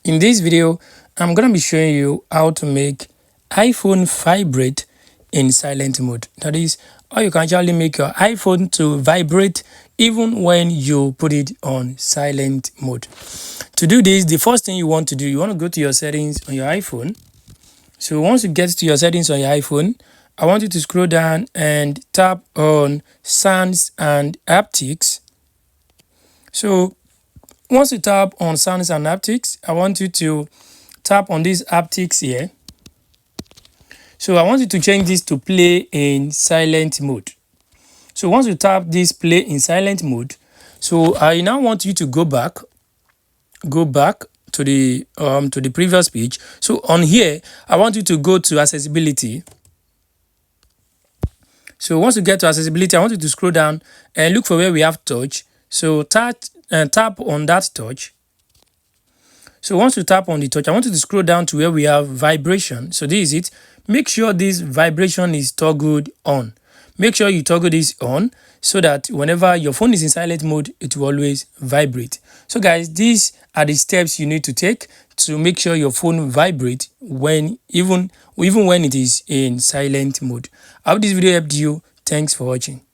In this video, I'm going to be showing you how to make iPhone vibrate in silent mode. That is, how you can actually make your iPhone to vibrate even when you put it on silent mode. To do this, the first thing you want to do, you want to go to your settings on your iPhone. So once you get to your settings on your iPhone, I want you to scroll down and tap on sounds and haptics. So once you tap on sounds and haptics, I want you to tap on these haptics here. So I want you to change this to play in silent mode. So once you tap this play in silent mode, so I now want you to go back to the previous page. So on here, I want you to go to accessibility. So once you get to accessibility, I want you to scroll down and look for where we have touch. So tap on that touch. So once you tap on the touch, I want you to scroll down to where we have vibration. So this is it. Make sure this vibration is toggled on. Make sure you toggle this on so that whenever your phone is in silent mode, it will always vibrate. So guys, these are the steps you need to take to make sure your phone vibrates when even when it is in silent mode. I hope this video helped you. Thanks for watching.